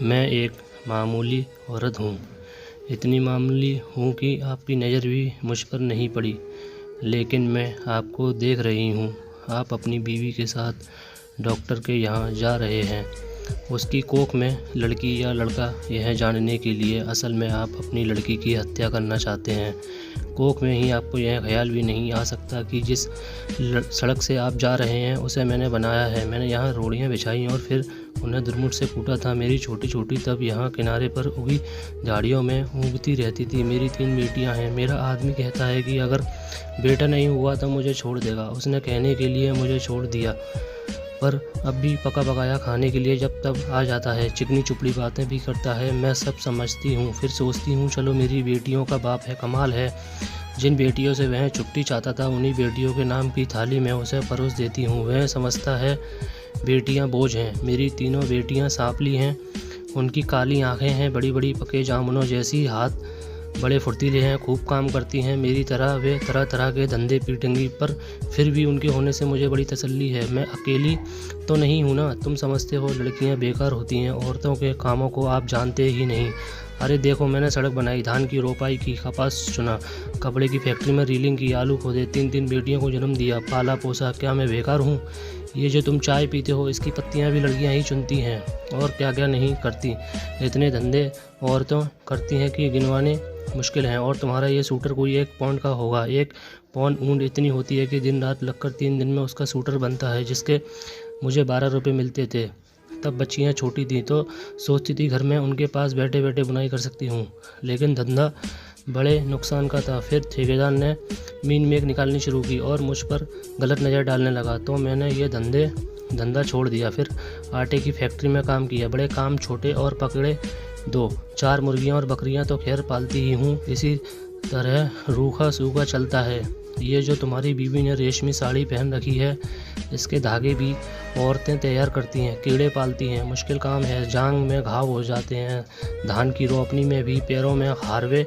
मैं एक मामूली औरत हूँ। इतनी मामूली हूँ कि आपकी नज़र भी मुझ पर नहीं पड़ी, लेकिन मैं आपको देख रही हूँ। आप अपनी बीवी के साथ डॉक्टर के यहाँ जा रहे हैं, उसकी कोख में लड़की या लड़का यह जानने के लिए। असल में आप अपनी लड़की की हत्या करना चाहते हैं। कोख में ही आपको यह ख्याल भी नहीं आ सकता कि जिस सड़क से आप जा रहे हैं उसे मैंने बनाया है। मैंने यहाँ रोड़ियाँ बिछाई और फिर उन्हें दुर्मुट से कूटा था। मेरी छोटी छोटी तब यहाँ किनारे पर उगी झाड़ियों में ऊँगती रहती थी। मेरी 3 बेटियाँ हैं। मेरा आदमी कहता है कि अगर बेटा नहीं हुआ तो मुझे छोड़ देगा। उसने कहने के लिए मुझे छोड़ दिया, पर अब भी पका पकाया खाने के लिए जब तब आ जाता है। चिकनी चुपड़ी बातें भी करता है। मैं सब समझती हूँ, फिर सोचती हूँ चलो मेरी बेटियों का बाप है। कमाल है, जिन बेटियों से वह छुट्टी चाहता था उन्हीं बेटियों के नाम की थाली में उसे परोस देती हूँ। वह समझता है बेटियाँ बोझ हैं। मेरी तीनों बेटियाँ सांपली हैं। उनकी काली आंखें हैं, बड़ी बड़ी पके जामुनों जैसी, हाथ बड़े फुर्तीले हैं, खूब काम करती हैं। मेरी तरह वे तरह तरह के धंधे पीटेंगी, पर फिर भी उनके होने से मुझे बड़ी तसल्ली है। मैं अकेली तो नहीं हूँ ना। तुम समझते हो लड़कियाँ बेकार होती हैं, औरतों के कामों को आप जानते ही नहीं। अरे देखो, मैंने सड़क बनाई, धान की रोपाई की, कपास चुना, कपड़े की फैक्ट्री में रीलिंग की, आलू खोदे, 3 बेटियों को जन्म दिया, पाला पोसा। क्या मैं बेकार हूँ? ये जो तुम चाय पीते हो इसकी पत्तियाँ भी लड़कियाँ ही चुनती हैं, और क्या क्या नहीं करती। इतने धंधे औरतें करती हैं कि गिनवाने मुश्किल हैं। और तुम्हारा ये सूटर कोई 1 पाउंड का होगा। 1 पाउंड ऊन इतनी होती है कि दिन रात लगकर 3 दिन में उसका सूटर बनता है, जिसके मुझे 12 रुपये मिलते थे। तब बच्चियाँ छोटी थीं तो सोचती थी घर में उनके पास बैठे बैठे बुनाई कर सकती हूँ, लेकिन धंधा बड़े नुकसान का था। फिर ठेकेदार ने मीन मेक निकालनी शुरू की और मुझ पर गलत नज़र डालने लगा, तो मैंने ये धंधा छोड़ दिया। फिर आटे की फैक्ट्री में काम किया, बड़े काम छोटे, और पकड़े 2-4 मुर्गियाँ और बकरियाँ तो खैर पालती ही हूँ। इसी तरह रूखा सूखा चलता है। ये जो तुम्हारी बीवी ने रेशमी साड़ी पहन रखी है, इसके धागे भी औरतें तैयार करती हैं, कीड़े पालती हैं। मुश्किल काम है। जांग में घाव हो जाते हैं, धान की रोपनी में भी पैरों में हारवे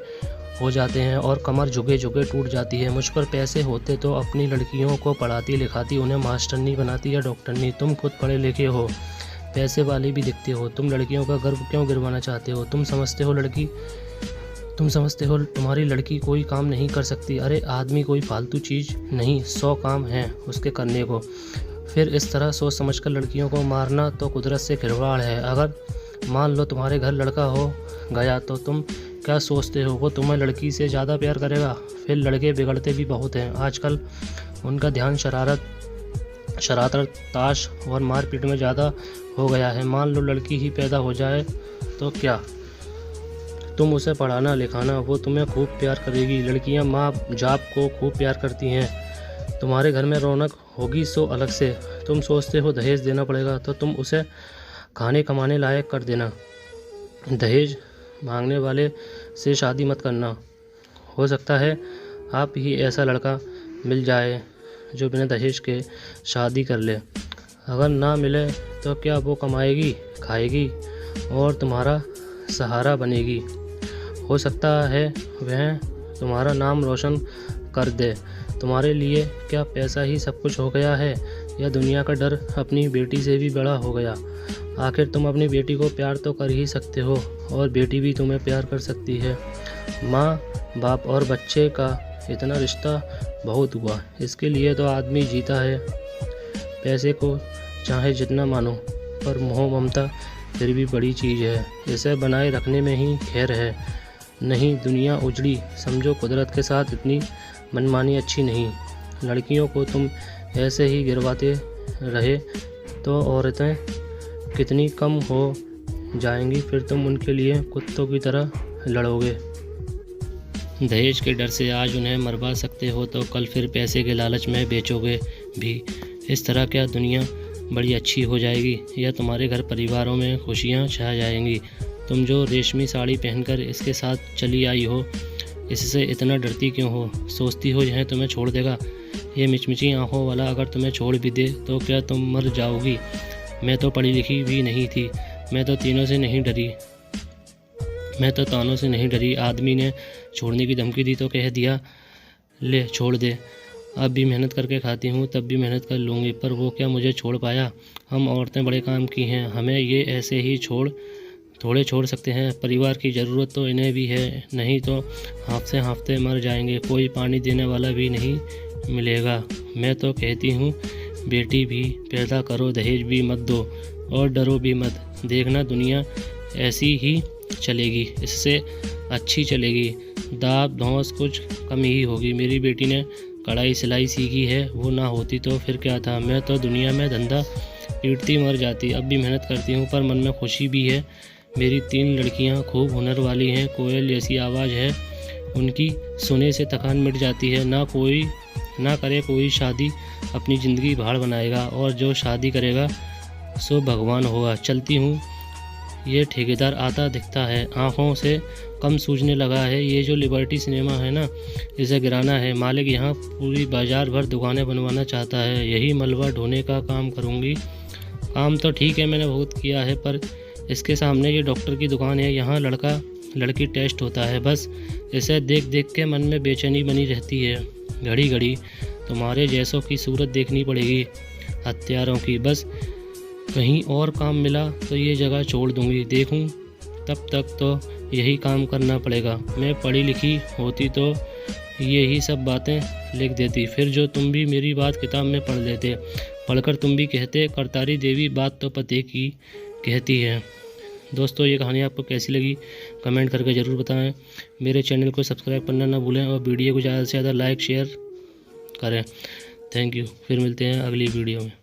हो जाते हैं, और कमर झुके झुके टूट जाती है। मुझ पर पैसे होते तो अपनी लड़कियों को पढ़ाती लिखाती, उन्हें मास्टरनी बनाती या डॉक्टरनी। तुम खुद पढ़े लिखे हो, पैसे वाले भी दिखते हो। तुम लड़कियों का गर्व क्यों गिरवाना चाहते हो? तुम समझते हो तुम्हारी लड़की कोई काम नहीं कर सकती। अरे आदमी कोई फालतू चीज़ नहीं, 100 काम हैं उसके करने को। फिर इस तरह सोच समझकर लड़कियों को मारना तो कुदरत से खिलवाड़ है। अगर मान लो तुम्हारे घर लड़का हो गया तो तुम क्या सोचते हो वो तुम्हें लड़की से ज़्यादा प्यार करेगा? फिर लड़के बिगड़ते भी बहुत हैं आजकल। उनका ध्यान शरारत, ताश और मारपीट में ज़्यादा हो गया है। मान लो लड़की ही पैदा हो जाए तो क्या? तुम उसे पढ़ाना लिखाना, वो तुम्हें खूब प्यार करेगी। लड़कियां माँ बाप को खूब प्यार करती हैं। तुम्हारे घर में रौनक होगी सो अलग से। तुम सोचते हो दहेज देना पड़ेगा, तो तुम उसे खाने कमाने लायक कर देना। दहेज मांगने वाले से शादी मत करना। हो सकता है आप ही ऐसा लड़का मिल जाए जो बिना दहेज के शादी कर ले। अगर ना मिले तो क्या वो कमाएगी, खाएगी और तुम्हारा सहारा बनेगी। हो सकता है वह तुम्हारा नाम रोशन कर दे। तुम्हारे लिए क्या पैसा ही सब कुछ हो गया है, या दुनिया का डर अपनी बेटी से भी बड़ा हो गया? आखिर तुम अपनी बेटी को प्यार तो कर ही सकते हो, और बेटी भी तुम्हें प्यार कर सकती है। माँ बाप और बच्चे का इतना रिश्ता बहुत हुआ। इसके लिए तो आदमी जीता है। पैसे को चाहे जितना मानो, पर मोह ममता फिर भी बड़ी चीज़ है। इसे बनाए रखने में ही खैर है। नहीं दुनिया उजड़ी। समझो कुदरत के साथ इतनी मनमानी अच्छी नहीं। लड़कियों को तुम ऐसे ही गिरवाते रहे तो औरतें कितनी कम हो जाएंगी। फिर तुम उनके लिए कुत्तों की तरह लड़ोगे। दहेज के डर से आज उन्हें मरवा सकते हो तो कल फिर पैसे के लालच में बेचोगे भी। इस तरह क्या दुनिया बड़ी अच्छी हो जाएगी, या तुम्हारे घर परिवारों में खुशियाँ छा जाएंगी? तुम जो रेशमी साड़ी पहनकर इसके साथ चली आई हो, इससे इतना डरती क्यों हो? सोचती हो यह तुम्हें छोड़ देगा? ये मिचमिची आंखों वाला अगर तुम्हें छोड़ भी दे तो क्या तुम मर जाओगी? मैं तो पढ़ी लिखी भी नहीं थी। मैं तो तानों से नहीं डरी। आदमी ने छोड़ने की धमकी दी तो कह दिया ले छोड़ दे। अब भी मेहनत करके खाती हूँ, तब भी मेहनत कर लूँगी, पर वो क्या मुझे छोड़ पाया? हम औरतें बड़े काम की हैं, हमें ये ऐसे ही छोड़ थोड़े छोड़ सकते हैं, परिवार की ज़रूरत तो इन्हें भी है, नहीं तो हाँफते हाँफते मर जाएंगे, कोई पानी देने वाला भी नहीं मिलेगा। मैं तो कहती हूँ बेटी भी पैदा करो, दहेज भी मत दो और डरो भी मत, देखना दुनिया ऐसी ही चलेगी, इससे अच्छी चलेगी। दाब धौंस कुछ कम ही होगी। मेरी बेटी ने कढ़ाई सिलाई सीखी है, वो ना होती तो फिर क्या था, मैं तो दुनिया में धंधा पीटती मर जाती। अब भी मेहनत करती हूँ पर मन में खुशी भी है। मेरी 3 लड़कियाँ खूब हुनर वाली हैं, कोयल जैसी आवाज़ है उनकी, सुने से थकान मिट जाती है। ना करे कोई शादी, अपनी ज़िंदगी भाड़ बनाएगा, और जो शादी करेगा सो भगवान होगा। चलती हूँ, ये ठेकेदार आता दिखता है, आँखों से कम सूझने लगा है। ये जो लिबर्टी सिनेमा है ना, इसे गिराना है। मालिक यहाँ पूरी बाजार भर दुकानें बनवाना चाहता है। यही मलबा ढोने का काम करूँगी। काम तो ठीक है, मैंने बहुत किया है, पर इसके सामने ये डॉक्टर की दुकान है, यहाँ लड़का लड़की टेस्ट होता है। बस इसे देख देख के मन में बेचैनी बनी रहती है। घड़ी घड़ी तुम्हारे जैसों की सूरत देखनी पड़ेगी, हत्यारों की। बस कहीं और काम मिला तो ये जगह छोड़ दूँगी, देखूँ तब तक तो यही काम करना पड़ेगा। मैं पढ़ी लिखी होती तो यही सब बातें लिख देती, फिर जो तुम भी मेरी बात किताब में पढ़ लेते, पढ़कर तुम भी कहते करतारी देवी बात तो पते की कहती है। दोस्तों, ये कहानी आपको कैसी लगी कमेंट करके ज़रूर बताएं। मेरे चैनल को सब्सक्राइब करना ना भूलें और वीडियो को ज़्यादा से ज़्यादा लाइक शेयर करें। Thank you. फिर मिलते हैं अगली वीडियो में।